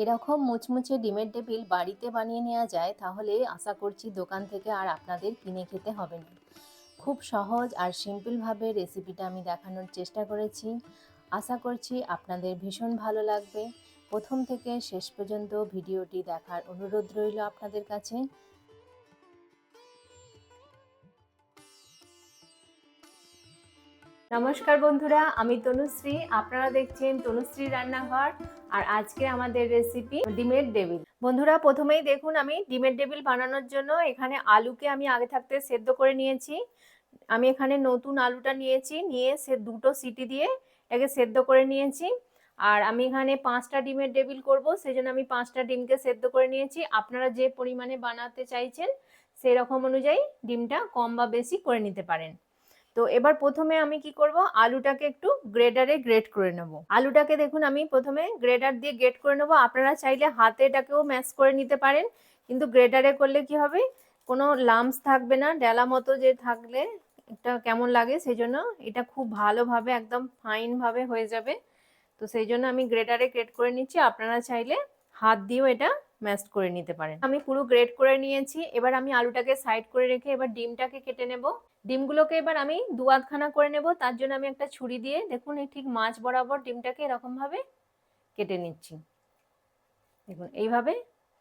এরকম মুচমুচে ডিমের টেবিল বাড়িতে বানিয়ে নেওয়া যায়, তাহলে আশা করছি দোকান থেকে আর আপনাদের কিনে খেতে হবে না। খুব সহজ আর সিম্পলভাবে রেসিপিটা আমি দেখানোর চেষ্টা করেছি। আশা করছি আপনাদের ভীষণ ভালো লাগবে। প্রথম থেকে শেষ পর্যন্ত ভিডিওটি দেখার অনুরোধ রইল আপনাদের কাছে। নমস্কার বন্ধুরা, আমি তনুশ্রী। আপনারা দেখছেন তনুশ্রী রান্নাঘর। আর আজকে আমাদের রেসিপি ডিমের টেবিল। বন্ধুরা, প্রথমেই দেখুন আমি ডিমের টেবিল বানানোর জন্য এখানে আলুকে আমি আগে থাকতে সেদ্ধ করে নিয়েছি। আমি এখানে নতুন আলুটা নিয়েছি, নিয়ে সে দুটো সিটি দিয়ে এটাকে সেদ্ধ করে নিয়েছি। আর আমি এখানে 5টা ডিমের টেবিল করব, সেজন্য আমি 5টা ডিমকে সেদ্ধ করে নিয়েছি। আপনারা যে পরিমাণে বানাতে চাইছেন সেই রকম অনুযায়ী ডিমটা কম বা বেশি করে নিতে পারেন। তো এবার প্রথমে আমি কি করব, আলুটাকে একটু গ্রেডারে গ্রেড করে নেব। আলুটাকে দেখুন আমি প্রথমে গ্রেডার দিয়ে গ্রেড করে নেব। আপনারা চাইলে হাতে এটাকেও ম্যাশ করে নিতে পারেন, কিন্তু গ্রেডারে করলে কি হবে, কোনো লাম্পস থাকবে না, ডেলা মতো যে থাকলে এটা কেমন লাগে, সেই জন্য এটা খুব ভালোভাবে একদম ফাইনভাবে হয়ে যাবে। তো সেই জন্য আমি গ্রেডারে গ্রেড করে নিচ্ছি। আপনারা চাইলে হাত দিয়েও এটা ম্যাশ করে নিতে পারেন। আমি পুরো গ্রেড করে নিয়েছি। এবার আমি আলুটাকে সাইড করে রেখে এবার ডিমটাকে কেটে নেব। ডিমগুলোকে এবার আমি দু আধখানা করে নেব। তার জন্য আমি একটা ছুরি দিয়ে দেখুন এই ঠিক মাঝ বরাবর ডিমটাকে এরকমভাবে কেটে নিচ্ছি। দেখুন এইভাবে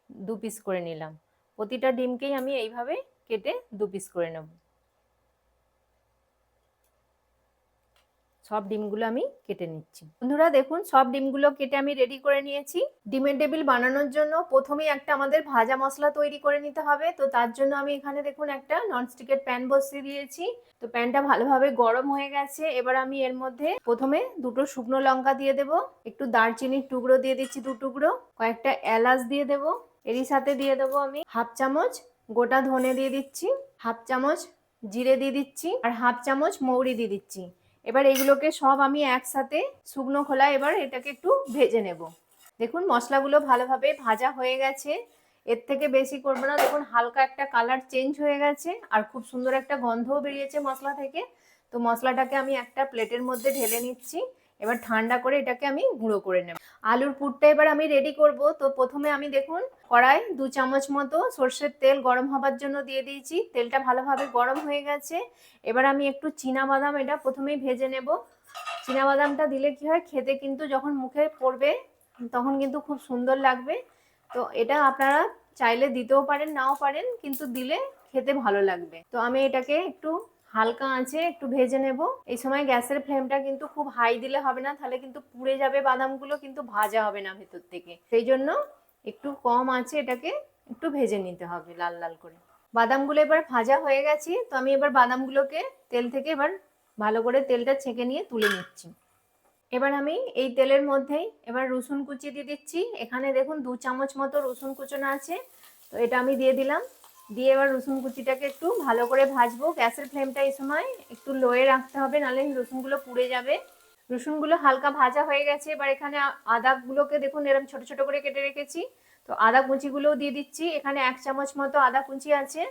2 পিস করে নিলাম। প্রতিটা ডিমকেই আমি এইভাবে কেটে 2 পিস করে নেব। সব ডিমগুলো আমি কেটে নিচ্ছি। বন্ধুরা দেখুন, সব ডিমগুলো কেটে আমি রেডি করে নিয়েছি। ডিমের টেবিল বানানোর জন্য প্রথমেই একটা আমাদের ভাজা মশলা তৈরি করে নিতে হবে। তো তার জন্য আমি এখানে দেখুন একটা ননস্টিকের প্যান বসিয়ে দিয়েছি। তো প্যানটা ভালোভাবে গরম হয়ে গেছে। এবার আমি এর মধ্যে প্রথমে দুটো শুকনো লঙ্কা দিয়ে দেব, একটু দারচিনির টুকরো দিয়ে দিচ্ছি 2 টুকরো, কয়েকটা এলাচ দিয়ে দেব, এরই সাথে দিয়ে দেবো আমি হাফ চামচ গোটা ধনে দিয়ে দিচ্ছি, হাফ চামচ জিরে দিয়ে দিচ্ছি, আর হাফ চামচ মৌরি দিয়ে দিচ্ছি। এবার এগুলোকে সব আমি একসাথে শুকনো খোলায় এবার এটাকে একটু ভেজে নেব। দেখুন মশলাগুলো ভালোভাবে ভাজা হয়ে গেছে। এর থেকে বেশি করবো না। দেখুন হালকা একটা কালার চেঞ্জ হয়ে গেছে আর খুব সুন্দর একটা গন্ধও বেরিয়েছে মশলা থেকে। তো মশলাটাকে আমি একটা প্লেটের মধ্যে ঢেলে নিচ্ছি। এবার ঠান্ডা করে এটাকে আমি গুঁড়ো করে নেব। আলুর পুরটা এবার আমি রেডি করব। তো প্রথমে আমি দেখুন কড়াই 2 চামচ মতো সর্ষের তেল গরম হবার জন্য দিয়ে দিয়েছি। তেলটা ভালোভাবে গরম হয়ে গেছে। এবার আমি একটু চীনাবাদাম এটা প্রথমেই ভেজে নেব। চীনাবাদামটা দিলে কি হয়, খেতে কিন্তু যখন মুখে পড়বে তখন কিন্তু খুব সুন্দর লাগবে। তো এটা আপনারা চাইলে দিতেও পারেন, নাও পারেন, কিন্তু দিলে খেতে ভালো লাগবে। তো আমি এটাকে একটু হালকা আঁচে একটু ভেজে নেব। এই সময় গ্যাসের ফ্লেমটা কিন্তু খুব হাই দিলে হবে না, তাহলে কিন্তু পুড়ে যাবে বাদামগুলো, কিন্তু ভাজা হবে না ভেতর থেকে। সেই জন্য একটু কম আঁচে এটাকে একটু ভেজে নিতে হবে লাল লাল করে। বাদামগুলো এবার ভাজা হয়ে গেছে। তো আমি এবার বাদামগুলোকে তেল থেকে এবার ভালো করে তেলটা ছেঁকে নিয়ে তুলে নিচ্ছি। এবার আমি এই তেলের মধ্যেই এবার রসুন কুচি দিয়ে দিচ্ছি। এখানে দেখুন 2 চামচ মতো রসুন কুচনো আছে। তো এটা আমি দিয়ে দিলাম। দিয়ে এবার রসুন কুচিটাকে একটু ভালো করে ভাজবো। গ্যাসের ফ্লেমটা এই সময় একটু লোয়ে রাখতে হবে, নাহলে রসুনগুলো পুড়ে যাবে। রসুনগুলো হালকা ভাজা হয়ে গেছে। এবার এখানে আদাগুলোকে দেখুন এরকম ছোট ছোট করে কেটে রেখেছি। তো আদা কুচিগুলোও দিয়ে দিচ্ছি। এখানে 1 চামচ মতো আদা কুচি আছে।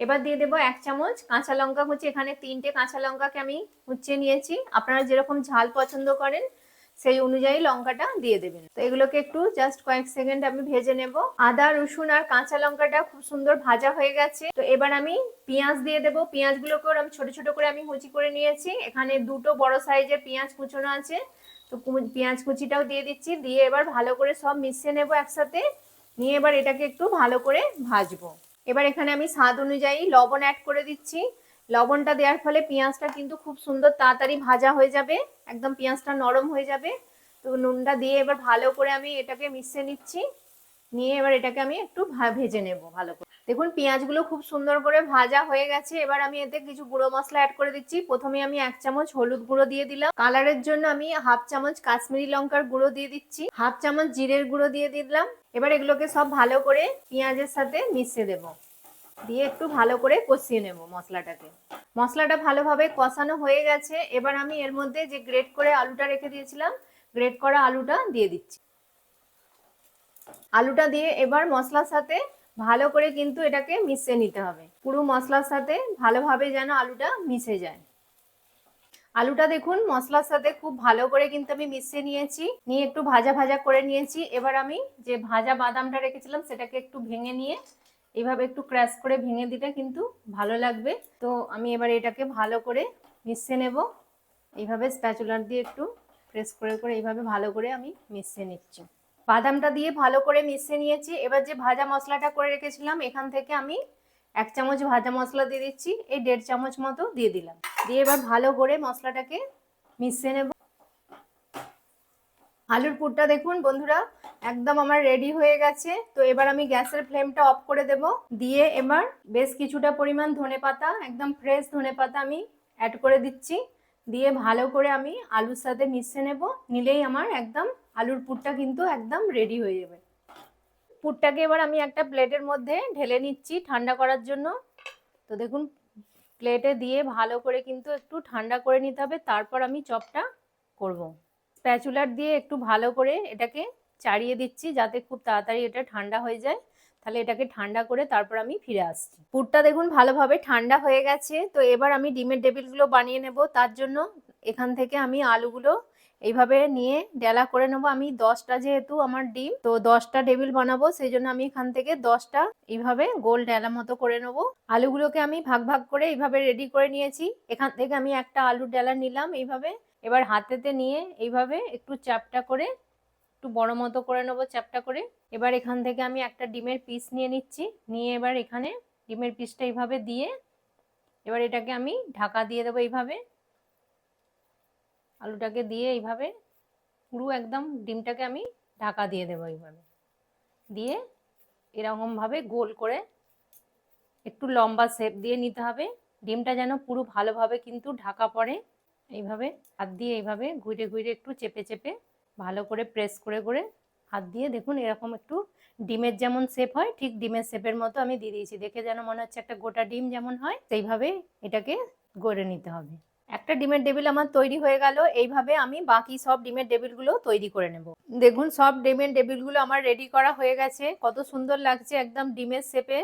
এবার দিয়ে দেবো 1 চামচ কাঁচা লঙ্কা কুচি। এখানে 3টে কাঁচা লঙ্কাকে আমি কুচিয়ে নিয়েছি। আপনারা যেরকম ঝাল পছন্দ করেন সেই অনুযায়ী লঙ্কাটা দিয়ে দেবেন। তো এগুলোকে একটু জাস্ট কয়েক সেকেন্ড আমি ভেজে নেব। আদা রসুন আর কাঁচা লঙ্কাটা খুব সুন্দর ভাজা হয়ে গেছে। তো এবার আমি পেঁয়াজ দিয়ে দেবো। পেঁয়াজগুলোকেও আমি ছোট ছোট করে আমি কুচি করে নিয়েছি। এখানে দুটো বড় সাইজের পেঁয়াজ কুচনো আছে। তো পেঁয়াজ কুচিটাও দিয়ে দিচ্ছি। দিয়ে এবার ভালো করে সব মিশিয়ে নেব একসাথে। নিয়ে এবার এটাকে একটু ভালো করে ভাজবো। এবার এখানে আমি স্বাদ অনুযায়ী লবণ অ্যাড করে দিচ্ছি। লবণটা দেওয়ার ফলে পেঁয়াজটা কিন্তু খুব সুন্দর তাড়াতাড়ি ভাজা হয়ে যাবে, একদম পেঁয়াজটা নরম হয়ে যাবে। তো নুনটা দিয়ে এবার ভালো করে আমি এটাকে মিশিয়ে নিচ্ছি। নিয়ে এবার এটাকে আমি একটু ভেজে নেব ভালো করে। দেখুন পেঁয়াজগুলো খুব সুন্দর করে ভাজা হয়ে গেছে। এবার আমি এতে কিছু গুঁড়ো মশলা অ্যাড করে দিচ্ছি। প্রথমে আমি 1 চামচ হলুদ গুঁড়ো দিয়ে দিলাম। কালারের জন্য আমি হাফ চামচ কাশ্মীরি লঙ্কার গুঁড়ো দিয়ে দিচ্ছি, হাফ চামচ জিরের গুঁড়ো দিয়ে দিলাম। এবার এগুলোকে সব ভালো করে পেঁয়াজের সাথে মিশিয়ে দেব। দিয়ে একটু ভালো করে কষিয়ে নেব মশলাটাকে। মশলাটা ভালোভাবে কষানো হয়ে গেছে। এবার আমি এর মধ্যে যে গ্রেট করে আলুটা রেখে দিয়েছিলাম, গ্রেট করা আলুটা দিয়ে দিচ্ছি। আলুটা দিয়ে এবার মশলার সাথে ভালো করে কিন্তু এটাকে মিশিয়ে নিতে হবে। পুরো মশলার সাথে ভালোভাবে যেন আলুটা মিশে যায়। আলুটা দেখুন মশলার সাথে খুব ভালো করে কিন্তু আমি মিশিয়ে নিয়েছি, নিয়ে একটু ভাজা ভাজা করে নিয়েছি। এবার আমি যে ভাজা বাদামটা রেখেছিলাম সেটাকে একটু ভেঙে নিয়ে এইভাবে একটু ক্র্যাশ করে ভেঙে দিলে কিন্তু ভালো লাগবে। তো আমি এবার এটাকে ভালো করে মিশিয়ে নেব, এইভাবে স্প্যাচুলার দিয়ে একটু প্রেস করে করে এইভাবে ভালো করে আমি মিশিয়ে নিচ্ছি। বাদামটা দিয়ে ভালো করে মিশিয়ে নিয়েছি। এবার যে ভাজা মশলাটা করে রেখেছিলাম এখান থেকে আমি 1 চামচ ভাজা মশলা দিয়ে দিচ্ছি, এই 1.5 চামচ মতো দিয়ে দিলাম। দিয়ে এবার ভালো করে মশলাটাকে মিশিয়ে নেব। আলুর পুরটা দেখুন বন্ধুরা একদম আমার রেডি হয়ে গেছে। তো এবার আমি গ্যাসের ফ্লেমটা অফ করে দেব। দিয়ে এবার বেশ কিছুটা পরিমাণ ধনেপাতা, একদম ফ্রেশ ধনেপাতা আমি অ্যাড করে দিচ্ছি। দিয়ে ভালো করে আমি আলুর সাথে মিশিয়ে নেব, নিলেই আমার একদম আলুর পুরটা কিন্তু একদম রেডি হয়ে যাবে। পুরটাকে এবার আমি একটা প্লেটের মধ্যে ঢেলে নিচ্ছি ঠান্ডা করার জন্য। তো দেখুন প্লেটে দিয়ে ভালো করে কিন্তু একটু ঠান্ডা করে নিতে হবে, তারপর আমি চপটা করব। স্প্যাচুলার দিয়ে একটু ভালো করে এটাকে চাড়িয়ে দিচ্ছি যাতে খুব তাড়াতাড়ি এটা ঠান্ডা হয়ে যায়। তাহলে এটাকে ঠান্ডা করে তারপর আমি ফিরে আসছি। পুরটা দেখুন ভালোভাবে ঠান্ডা হয়ে গেছে। তো এবার আমি ডিমের টেবিলগুলো বানিয়ে নেব। তার জন্য এখান থেকে আমি আলুগুলো এইভাবে নিয়ে ডেলা করে নেবো। আমি 10টা যেহেতু আমার ডিম, তো 10টা টেবিল বানাবো, সেই জন্য আমি এখান থেকে 10টা এইভাবে গোল ডেলা মতো করে নেবো। আলুগুলোকে আমি ভাগ ভাগ করে এইভাবে রেডি করে নিয়েছি। এখান থেকে আমি একটা আলুর ডেলা নিলাম এইভাবে। এবার হাতেতে নিয়ে এইভাবে একটু চ্যাপ্টা করে একটু বড় মতো করে নেবো চ্যাপ্টা করে। এবার এখান থেকে আমি একটা ডিমের পিস নিয়ে নিচ্ছি, নিয়ে এবার এখানে ডিমের পিসটা এইভাবে দিয়ে এবার এটাকে আমি ঢাকা দিয়ে দেবো। এইভাবে আলুটাকে দিয়ে এইভাবে পুরো একদম ডিমটাকে আমি ঢাকা দিয়ে দেবো। এইভাবে দিয়ে এরকমভাবে গোল করে একটু লম্বা শেপ দিয়ে নিতে হবে। ডিমটা যেন পুরো ভালোভাবে কিন্তু ঢাকা পড়ে। এইভাবে হাত দিয়ে এইভাবে ঘুরে ঘুরে একটু চেপে চেপে ভালো করে প্রেস করে করে হাত দিয়ে দেখুন এরকম একটু ডিমের যেমন শেপ হয় ঠিক ডিমের শেপের মতো আমি দিয়ে দিয়েছি। দেখে যেন মনে হচ্ছে একটা গোটা ডিম যেমন হয় সেইভাবে এটাকে গড়ে নিতে হবে। একটা ডিমের টেবিল আমার তৈরি হয়ে গেল। এইভাবে আমি বাকি সব ডিমের টেবিলগুলো তৈরি করে নেব। দেখুন সব ডিমের টেবিলগুলো আমার রেডি করা হয়ে গেছে। কত সুন্দর লাগছে একদম ডিমের শেপে,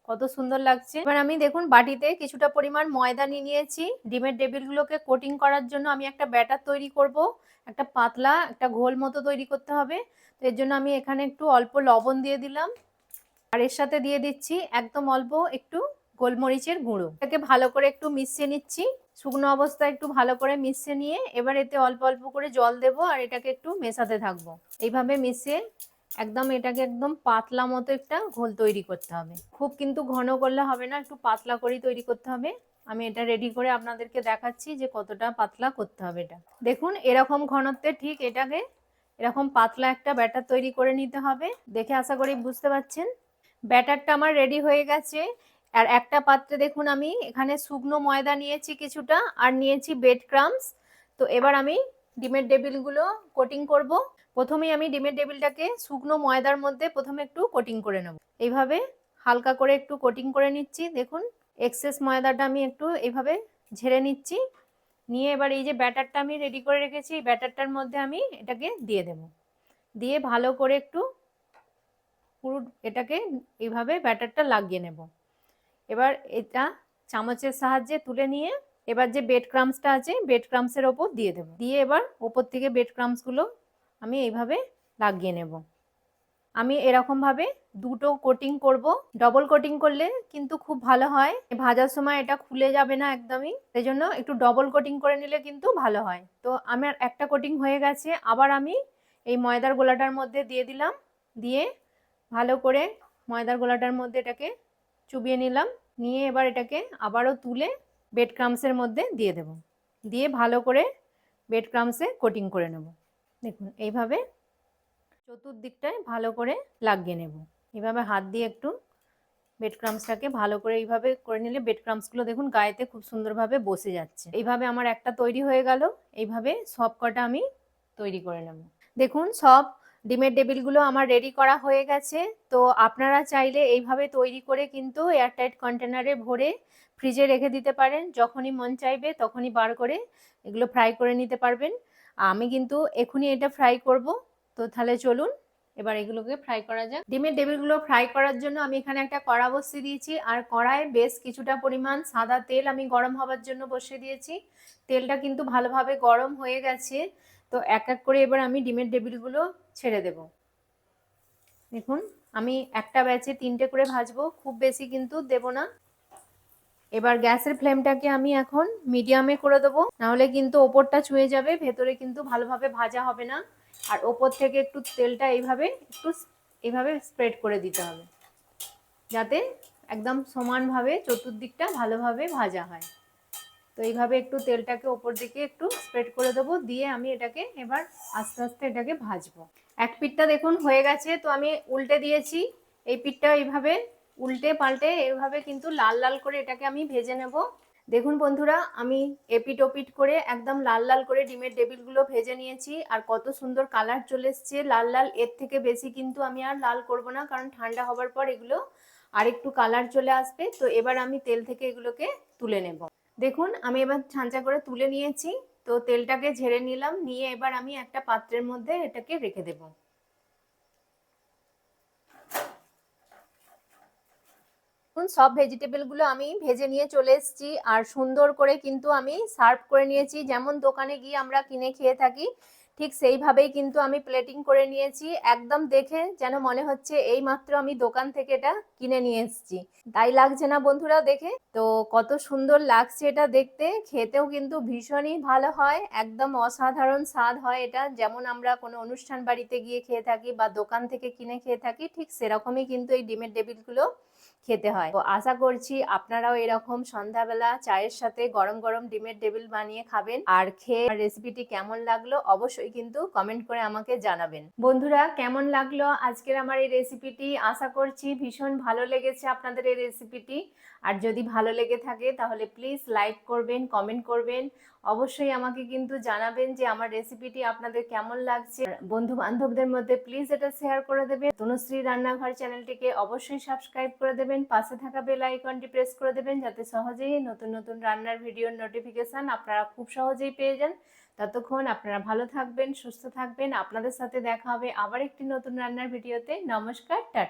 কত সুন্দর লাগছে। এবার আমি দেখুন বাটিতে কিছুটা পরিমাণ ময়দা নিয়ে নিয়েছি। ডিমের টেবিলগুলোকে কোটিং করার জন্য আমি একটা ব্যাটার তৈরি করব। একটা পাতলা একটা ঘোল মতো তৈরি করতে হবে। তো এর জন্য আমি এখানে একটু অল্প লবণ দিয়ে দিলাম, আর এর সাথে দিয়ে দিচ্ছি একদম অল্প একটু গোলমরিচের গুঁড়ো। এটাকে ভালো করে একটু মিশিয়ে নিচ্ছি। শুকনো অবস্থায় একটু ভালো করে মিশিয়ে নিয়ে এবার এতে অল্প অল্প করে জল দেব আর এটাকে একটু মেশাতে থাকবো। এইভাবে মিশিয়ে একদম এটাকে একদম পাতলা মতো একটা ঘোল তৈরি করতে হবে। খুব কিন্তু ঘন করলে হবে না, একটু পাতলা করেই তৈরি করতে হবে। আমি এটা রেডি করে আপনাদেরকে দেখাচ্ছি যে কতটা পাতলা করতে হবে। এটা দেখুন এরকম ঘনত্বে ঠিক এটাকে এরকম পাতলা একটা ব্যাটার তৈরি করে নিতে হবে। দেখে আশা করি বুঝতে পারছেন। ব্যাটারটা আমার রেডি হয়ে গেছে। আর একটা পাত্রে দেখুন আমি এখানে শুকনো ময়দা নিয়েছি কিছুটা, আর নিয়েছি ব্রেড ক্রাম্বস। তো এবার আমি ডিমের টেবিলগুলো কোটিং করব। প্রথমেই আমি ডিমের টেবিলটাকে শুকনো ময়দার মধ্যে প্রথমে একটু কোটিং করে নেব। এইভাবে হালকা করে একটু কোটিং করে নিচ্ছি। দেখুন এক্সেস ময়দাটা আমি একটু এইভাবে ঝেড়ে নিচ্ছি। নিয়ে এবার এই যে ব্যাটারটা আমি রেডি করে রেখেছি এই ব্যাটারটার মধ্যে আমি এটাকে দিয়ে দেব। দিয়ে ভালো করে একটু পুরো এটাকে এইভাবে ব্যাটারটা লাগিয়ে নেব। এবার এটা চামচের সাহায্যে তুলে নিয়ে এবার যে ব্রেড ক্রাম্বসটা আছে ব্রেড ক্রাম্বসের ওপর দিয়ে দেবো। দিয়ে এবার ওপর থেকে ব্রেড ক্রাম্বসগুলো আমি এইভাবে লাগিয়ে নেব। আমি এরকমভাবে দুটো কোটিং করব। ডবল কোটিং করলে কিন্তু খুব ভালো হয়, ভাজার সময় এটা খুলে যাবে না একদমই, সেই জন্য একটু ডবল কোটিং করে নিলে কিন্তু ভালো হয়। তো আমার একটা কোটিং হয়ে গেছে, আবার আমি এই ময়দার গোলাটার মধ্যে দিয়ে দিলাম। দিয়ে ভালো করে ময়দার গোলাটার মধ্যে এটাকে চুবিয়ে নিলাম। নিয়ে এবার এটাকে আবারও তুলে ব্রেড ক্রাম্বসের মধ্যে দিয়ে দেব। দিয়ে ভালো করে ব্রেড ক্রাম্বসে কোটিং করে নেব। দেখুন এইভাবে চতুর্দিকটায় ভালো করে লাগিয়ে নেব। এইভাবে হাত দিয়ে একটু ব্রেড ক্রাম্বসটাকে ভালো করে এইভাবে করে নিলে ব্রেড ক্রাম্বসগুলো দেখুন গায়েতে খুব সুন্দরভাবে বসে যাচ্ছে। এইভাবে আমার একটা তৈরি হয়ে গেল। এইভাবে সব কটা আমি তৈরি করে নেব। দেখুন সব ডিমের টেবিলগুলো আমার রেডি করা হয়ে গেছে। তো আপনারা চাইলে এইভাবে তৈরি করে কিন্তু এয়ারটাইট কন্টেনারে ভরে ফ্রিজে রেখে দিতে পারেন। যখনই মন চাইবে তখনই বার করে এগুলো ফ্রাই করে নিতে পারবেন। আমি কিন্তু এখনই এটা ফ্রাই করব। তো তাহলে চলুন এবার এগুলোকে ফ্রাই করা যাক। ডিমের টেবিলগুলো ফ্রাই করার জন্য আমি এখানে একটা কড়া বসিয়ে দিয়েছি, আর কড়ায় বেশ কিছুটা পরিমাণ সাদা তেল আমি গরম হওয়ার জন্য বসিয়ে দিয়েছি। তেলটা কিন্তু ভালোভাবে গরম হয়ে গেছে। তো এক এক করে এবার আমি ডিমের টেবিলগুলো ছেড়ে দেব। দেখুন আমি একটা ব্যাচে 3টে করে ভাজবো, খুব বেশি কিন্তু দেব না। এবার গ্যাসের ফ্লেমটাকে আমি এখন মিডিয়ামে করে দেবো, নাহলে কিন্তু ওপরটা ছুঁয়ে যাবে, ভেতরে কিন্তু ভালোভাবে ভাজা হবে না। আর ওপর থেকে একটু তেলটা এইভাবে স্প্রেড করে দিতে হবে, যাতে একদম সমানভাবে চতুর্দিকটা ভালোভাবে ভাজা হয়। তো এইভাবে একটু তেলটাকে ওপর দিকে একটু স্প্রেড করে দেবো, দিয়ে আমি এটাকে এবার আস্তে আস্তে এটাকে ভাজবো। এক পিঠটা দেখুন হয়ে গেছে, তো আমি উল্টে দিয়েছি। এই পিঠটা এইভাবে উল্টে পাল্টে এইভাবে কিন্তু লাল লাল করে এটাকে আমি ভেজে নেব। দেখুন বন্ধুরা, আমি এপিট ওপিট করে একদম লাল লাল করে ডিমের টেবিলগুলো ভেজে নিয়েছি, আর কত সুন্দর কালার চলে এসছে লাল লাল। এর থেকে বেশি কিন্তু আমি আর লাল করব না, কারণ ঠান্ডা হবার পর এগুলো আর একটু কালার চলে আসবে। তো এবার আমি তেল থেকে এগুলোকে তুলে নেব। দেখুন আমি এবার ছাঁচা করে তুলে নিয়েছি। তো তেলটাকে ঝেড়ে নিলাম, নিয়ে এবার আমি একটা পাত্রের মধ্যে এটাকে রেখে দেব। সব ভেজিটেবলগুলো আমি ভেজে নিয়ে চলে এসেছি, আর সুন্দর করে কিন্তু আমি সার্ভ করে নিয়েছি। যেমন দোকানে গিয়ে আমরা কিনে খেয়ে থাকি, ঠিক সেইভাবেই কিন্তু আমি প্লেটিং করে নিয়েছি। একদম দেখে যেন মনে হচ্ছে এই মাত্র আমি দোকান থেকে এটা কিনে নিয়ে এসেছি, তাই লাগছে না বন্ধুরা দেখে? তো কত সুন্দর লাগছে এটা দেখতে, খেতেও কিন্তু ভীষণই ভালো হয়, একদম অসাধারণ স্বাদ হয় এটা। যেমন আমরা কোনো অনুষ্ঠান বাড়িতে গিয়ে খেয়ে থাকি বা দোকান থেকে কিনে খেয়ে থাকি, ঠিক সেরকমই কিন্তু এই ডিমের টেবিলগুলো খেতে হয়। তো আশা করছি আপনারাও এরকম সন্ধ্যাবেলা চায়ের সাথে গরম গরম ডিমের টেবিল বানিয়ে খাবেন, আর খেয়ে রেসিপিটি কেমন লাগলো অবশ্যই কিন্তু কমেন্ট করে আমাকে জানাবেন। বন্ধুরা, কেমন লাগলো আজকের আমার এই রেসিপিটি? আশা করছি ভীষণ ভালো লেগেছে আপনাদের এই রেসিপিটি। আর যদি ভালো লেগে থাকে তাহলে প্লিজ লাইক করবেন, কমেন্ট করবেন, অবশ্যই আমাকে কিন্তু জানাবেন যে আমার রেসিপিটি আপনাদের কেমন লাগছে। বন্ধু বান্ধবদের মধ্যে প্লিজ এটা শেয়ার করে দেবেন। তনুশ্রী রান্নাঘর চ্যানেলটিকে অবশ্যই সাবস্ক্রাইব করে দেবেন, পাশে থাকা বেল আইকনটি প্রেস করে দেবেন, যাতে সহজেই নতুন নতুন রান্নার ভিডিওর নোটিফিকেশন আপনারা খুব সহজেই পেয়ে যান। ততক্ষণ আপনারা ভালো থাকবেন, সুস্থ থাকবেন। আপনাদের সাথে দেখা হবে আবার একটি নতুন রান্নার ভিডিওতে। নমস্কার, টাটা।